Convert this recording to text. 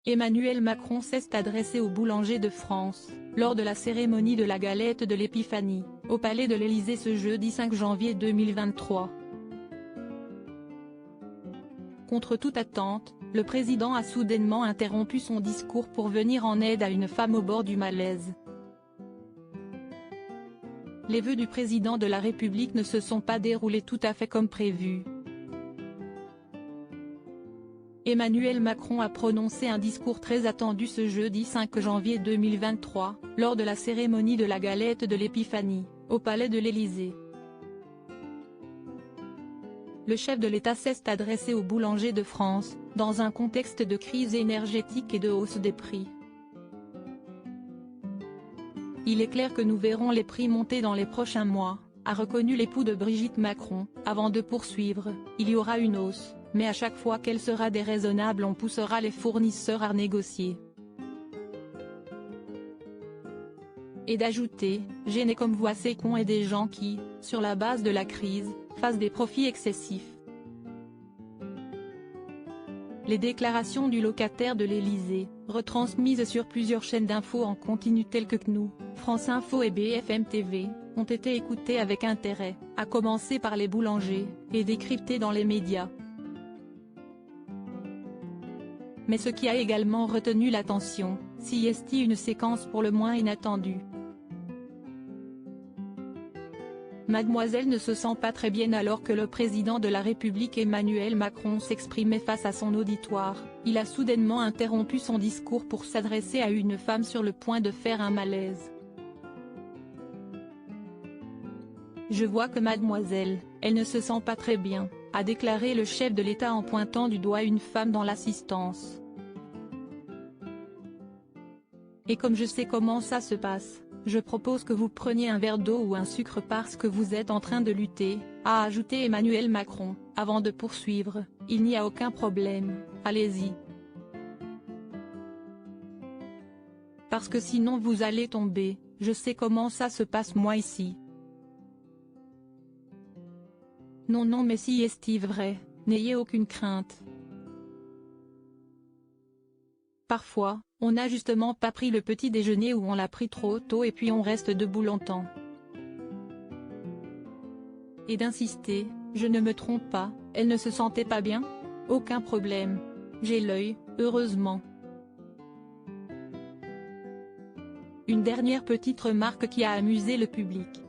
Emmanuel Macron s'est adressé aux boulangers de France, lors de la cérémonie de la galette de l'Épiphanie, au Palais de l'Élysée ce jeudi 5 janvier 2023. Contre toute attente, le président a soudainement interrompu son discours pour venir en aide à une femme au bord du malaise. Les vœux du président de la République ne se sont pas déroulés tout à fait comme prévu. Emmanuel Macron a prononcé un discours très attendu ce jeudi 5 janvier 2023, lors de la cérémonie de la galette de l'Épiphanie, au Palais de l'Élysée. Le chef de l'État s'est adressé aux boulangers de France, dans un contexte de crise énergétique et de hausse des prix. Il est clair que nous verrons les prix monter dans les prochains mois, a reconnu l'époux de Brigitte Macron, avant de poursuivre, il y aura une hausse, mais à chaque fois qu'elle sera déraisonnable on poussera les fournisseurs à négocier. Et d'ajouter, je n'ai comme vous assez cons et des gens qui, sur la base de la crise, fassent des profits excessifs. Les déclarations du locataire de l'Élysée, retransmises sur plusieurs chaînes d'infos en continu telles que CNOU, France Info et BFM TV, ont été écoutées avec intérêt, à commencer par les boulangers, et décryptées dans les médias. Mais ce qui a également retenu l'attention, c'est une séquence pour le moins inattendue. Mademoiselle ne se sent pas très bien alors que le président de la République Emmanuel Macron s'exprimait face à son auditoire, il a soudainement interrompu son discours pour s'adresser à une femme sur le point de faire un malaise. Je vois que mademoiselle, elle ne se sent pas très bien, a déclaré le chef de l'État en pointant du doigt une femme dans l'assistance. Et comme je sais comment ça se passe, je propose que vous preniez un verre d'eau ou un sucre parce que vous êtes en train de lutter, a ajouté Emmanuel Macron, avant de poursuivre, il n'y a aucun problème, allez-y. Parce que sinon vous allez tomber, je sais comment ça se passe moi ici. Non mais si est vrai, n'ayez aucune crainte. Parfois, on n'a justement pas pris le petit déjeuner ou on l'a pris trop tôt et puis on reste debout longtemps. Et d'insister, je ne me trompe pas, elle ne se sentait pas bien? Aucun problème. J'ai l'œil, heureusement. Une dernière petite remarque qui a amusé le public.